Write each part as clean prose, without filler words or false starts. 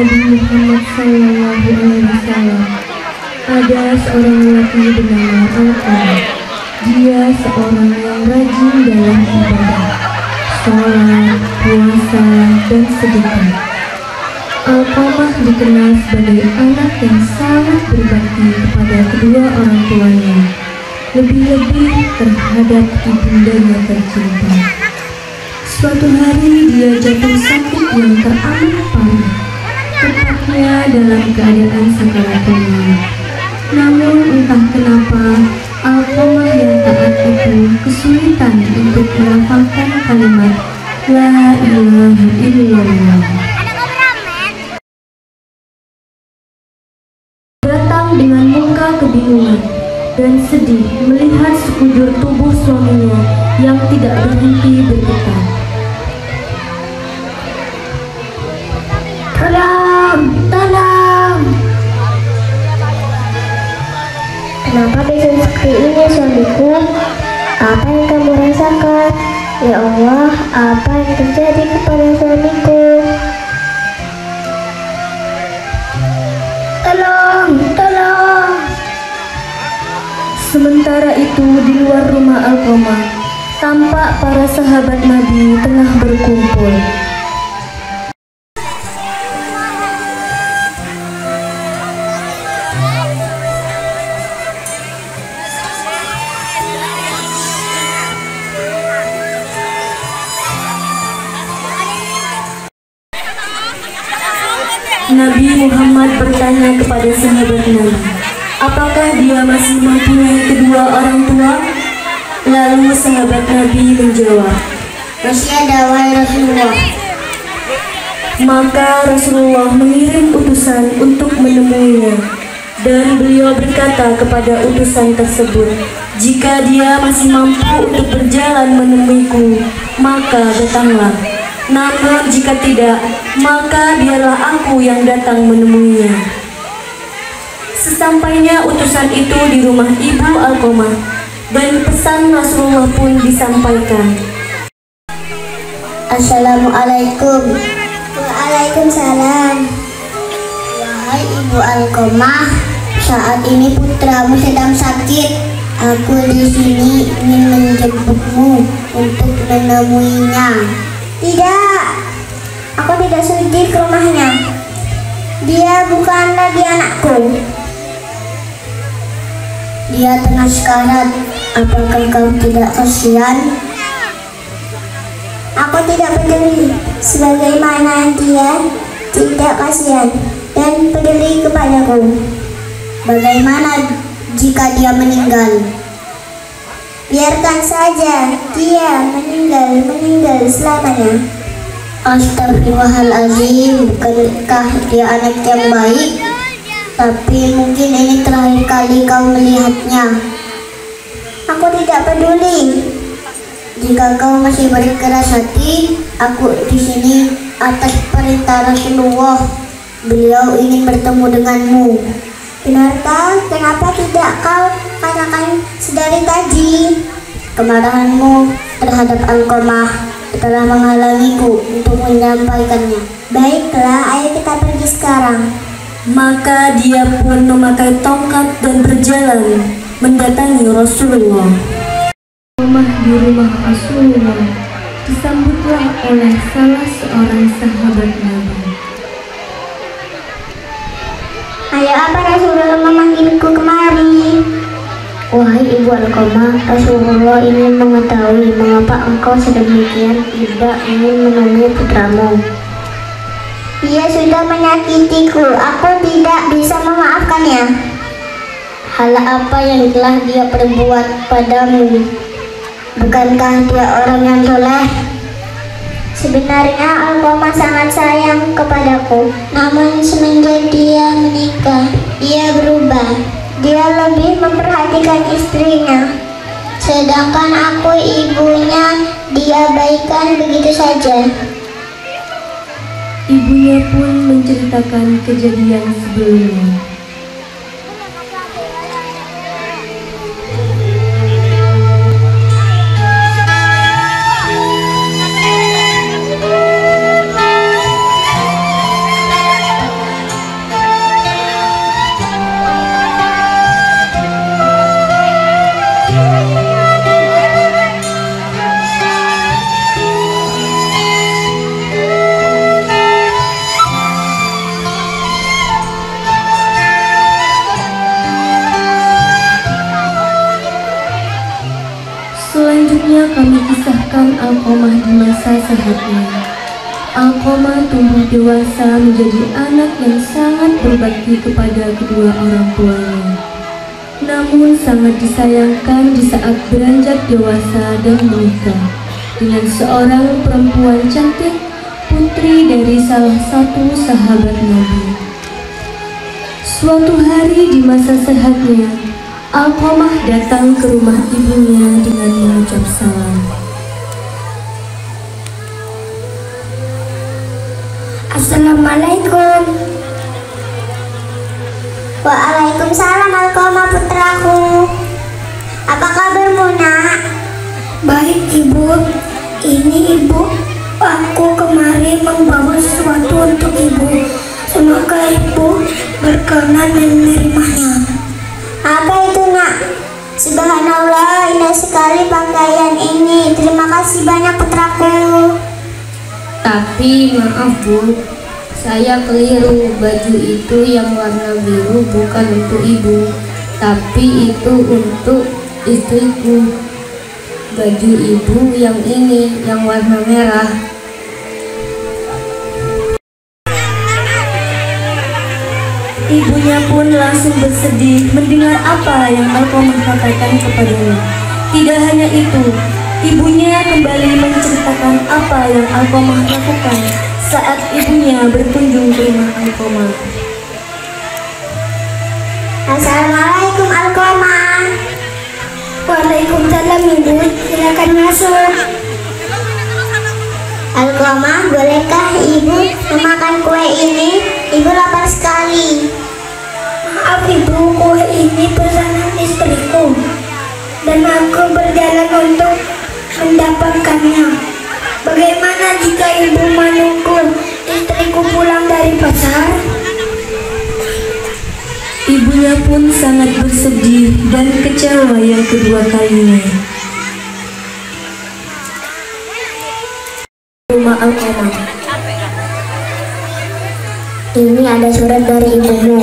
Nabi Muhammad SAW, ada seorang lelaki bernama Alqamah. Dia seorang yang rajin dalam ibadah, sholat, puasa, dan sedekah. Alqamah dikenal sebagai anak yang sangat berbakti kepada kedua orang tuanya, lebih-lebih terhadap ibundanya tercinta. Suatu hari dia jatuh sakit yang teramat parah, tepatnya dalam keadaan sakaratul maut. Namun entah kenapa Alqamah yang taat itu kesulitan untuk melafalkan kalimat La ilaha illallah. Datang dengan muka kebingungan dan sedih melihat sekujur tubuh suaminya yang tidak berhenti bergetar. Tolong, tolong! Kenapa bisa seperti ini suamiku? Apa yang kamu rasakan? Ya Allah, apa yang terjadi kepada suamiku? Tolong, tolong! Sementara itu di luar rumah Alqamah, tampak para sahabat Nabi tengah berkumpul. Nabi Muhammad bertanya kepada sahabat Nabi, apakah dia masih mempunyai kedua orang tua? Lalu sahabat Nabi menjawab, Masih ada, wahai Rasulullah. Maka Rasulullah mengirim utusan untuk menemuinya, dan beliau berkata kepada utusan tersebut, jika dia masih mampu untuk berjalan menemuiku, maka datanglah. Namun jika tidak, maka biarlah aku yang datang menemuinya. Sesampainya utusan itu di rumah ibu Alqamah, dan pesan Rasulullah pun disampaikan. Assalamualaikum. Waalaikumsalam. Wahai ibu Alqamah, saat ini putramu sedang sakit. Aku di sini ingin menjemputmu untuk menemuinya. Tidak, aku tidak sudi ke rumahnya. Dia bukan lagi anakku. Dia tengah sekarat. Apakah kau tidak kasihan? Aku tidak peduli. Sebagaimana dia tidak kasihan dan peduli kepadaku. Bagaimana jika dia meninggal? Biarkan saja dia meninggal selamanya. Astagfirullahaladzim, bukankah dia anak yang baik? Tapi mungkin ini terakhir kali kau melihatnya. Aku tidak peduli. Jika kau masih berkeras hati, aku di sini atas perintah Rasulullah. Beliau ingin bertemu denganmu. Benarkah? Kenapa tidak kau katakan sedari tadi? Kemarahanmu terhadap Alqamah telah menghalangiku untuk menyampaikannya. Baiklah, ayo kita pergi sekarang. Maka dia pun memakai tongkat dan berjalan mendatangi Rasulullah. Di rumah Rasulullah disambutlah oleh salah seorang sahabat Nabi. Ayo, apa Rasulullah memanggilku kemari? Wahai ibu Alqamah, Rasulullah ingin mengetahui mengapa engkau sedemikian tidak ingin menemui putramu. Dia sudah menyakitiku, aku tidak bisa memaafkannya. Hal apa yang telah dia perbuat padamu? Bukankah dia orang yang soleh? Sebenarnya Alqamah sangat sayang kepadaku, namun semenjak dia menikah, dia berubah. Dia lebih memperhatikan istrinya, sedangkan aku ibunya dia abaikan begitu saja. Ibunya pun menceritakan kejadian sebelumnya. Selanjutnya kami kisahkan Alqamah di masa sehatnya. Alqamah tumbuh dewasa menjadi anak yang sangat berbakti kepada kedua orang tuanya. Namun sangat disayangkan di saat beranjak dewasa dan menikah dengan seorang perempuan cantik, putri dari salah satu sahabat Nabi. Suatu hari di masa sehatnya, Alqamah datang ke rumah ibunya dengan mengucap salam. Assalamualaikum. Waalaikumsalam Alqamah putraku. Apa kabarmu nak? Baik ibu, ini ibu. Aku kemarin membawa sesuatu untuk ibu. Semoga ibu berkenan menerimanya. Apa itu nak? Subhanallah, indah sekali pakaian ini. Terima kasih banyak putraku. Tapi maaf Bu, saya keliru. Baju itu yang warna biru bukan untuk ibu, tapi itu untuk istriku. Baju ibu yang ini yang warna merah. Ibunya pun langsung bersedih mendengar apa yang Alqamah katakan kepadanya. Tidak hanya itu, ibunya kembali menceritakan apa yang Alqamah lakukan saat ibunya berkunjung ke rumah Alqamah. Assalamualaikum Alqamah. Waalaikumsalam ibu, silakan masuk. Alqamah, bolehkah ibu memakan kue ini? Ibu lapar sekali. Maaf ibu, kue ini pesanan istriku dan aku berjalan untuk mendapatkannya. Bagaimana jika ibu menunggu istriku pulang dari pasar? Ibunya pun sangat bersedih dan kecewa yang kedua kalinya. Rumah Alqamah. Ini ada surat dari ibumu.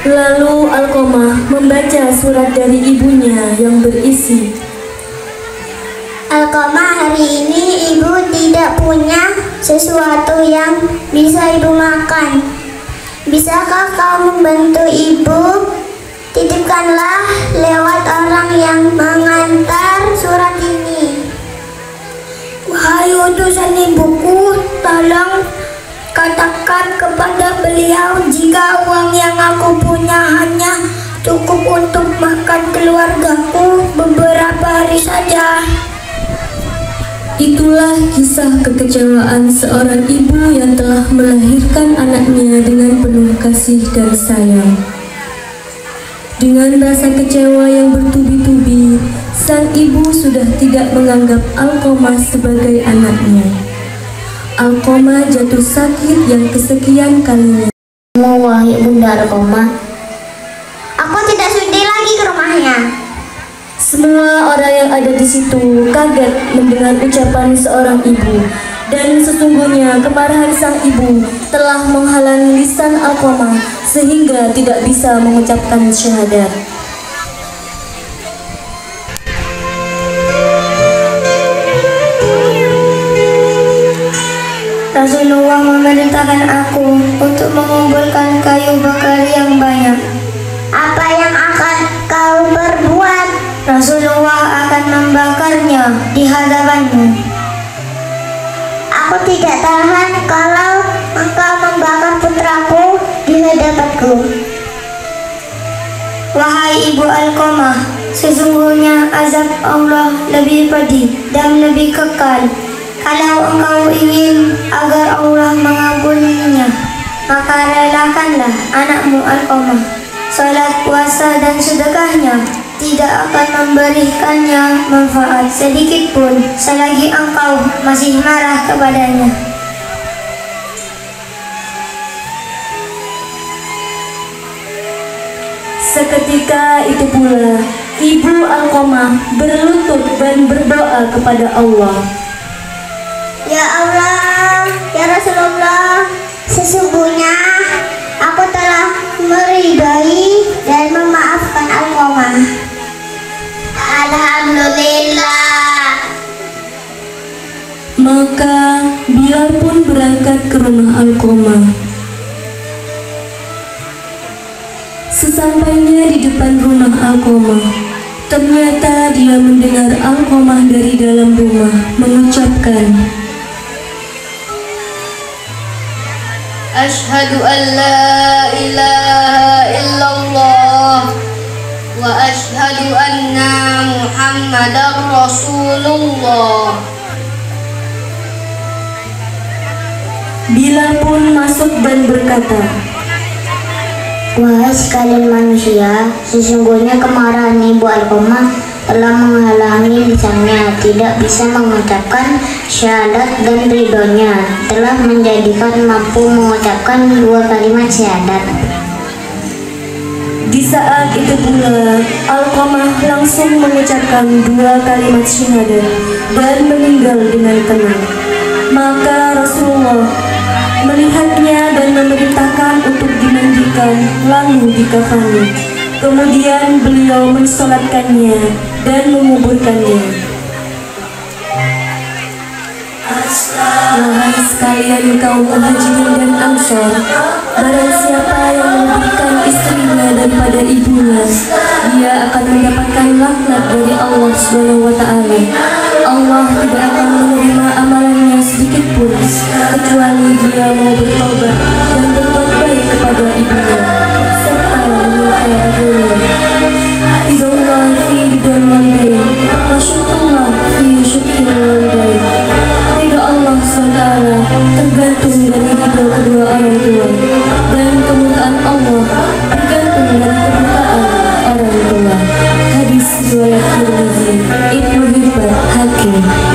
Lalu Alqamah membaca surat dari ibunya yang berisi, Alqamah, hari ini ibu tidak punya sesuatu yang bisa ibu makan. Bisakah kau membantu ibu? Titipkanlah lewat orang yang mengantar surat ini. Wahai utusan ibuku, tolong katakan kepada beliau jika uang yang aku punya hanya cukup untuk makan keluargaku beberapa hari saja. itulah kisah kekecewaan seorang ibu yang telah melahirkan anaknya dengan penuh kasih dan sayang. Dengan rasa kecewa yang bertubi-tubi, sang ibu sudah tidak menganggap Alqamah sebagai anaknya. Alqamah jatuh sakit yang kesekian kalinya. Wahai Bunda Alqamah, aku tidak sudi lagi ke rumahnya. Semua orang yang ada di situ kaget mendengar ucapan seorang ibu, dan sesungguhnya kemarahan sang ibu telah menghalangi lisan Alqamah sehingga tidak bisa mengucapkan syahadat. Rasulullah memerintahkan aku untuk mengumpulkan kayu bakar yang banyak. Apa yang akan kau berbuat? Rasulullah akan membakarnya di hadapanmu. Aku tidak tahan kalau engkau membakar putraku di hadapanku. Wahai ibu Alqamah, sesungguhnya azab Allah lebih pedih dan lebih kekal. Kalau engkau ingin agar Allah mengampuninya, maka relakanlah anakmu Alqamah. Salat, puasa, dan sedekahnya tidak akan memberikannya manfaat sedikit pun selagi engkau masih marah kepadanya. Seketika itu pula ibu Alqamah berlutut dan berdoa kepada Allah. Ya Allah, ya Rasulullah, sesungguhnya aku telah meridai dan memaafkan Alqamah. Alhamdulillah. Maka Bilal pun berangkat ke rumah Alqamah. Sesampainya di depan rumah Alqamah, ternyata dia mendengar Alqamah dari dalam rumah mengucapkan, Asyhadu an la ilaha illallah wa asyhadu anna Muhammadar Rasulullah. Bilal pun masuk dan berkata, Wahai sekalian manusia, sesungguhnya kemarahan Ibu Alqamah telah menghalangi lisannya, tidak bisa mengucapkan syahadat, dan ridhonya telah menjadikan mampu mengucapkan 2 kalimat syahadat. Di saat itu pula Alqamah langsung mengucapkan 2 kalimat syahadat dan meninggal dengan tenang. Maka Rasulullah melihatnya dan memerintahkan untuk dimandikan lalu dikafani. Kemudian beliau mensolatkannya dan menguburkannya. Wahai sekalian kaum Muhajirin dan Ansor, barang siapa yang memberikan istrinya daripada ibunya, dia akan mendapatkan laknat dari Allah SWT. Allah tidak akan menerima amalannya sedikit pun kecuali dia mau bertobat dan berbuat baik kepada ibunya serta menyukai agama. Ridullah fi ridul walidain wa syukrullah fi syukril walidain. Ridho Allah SWT tergantung dari ridho kedua orang tua, dan kemurkaan Allah tergantung dari kemurkaan orang tua. Hadis riwayat Tirmidzi, Ibnu Hibban, Hakim.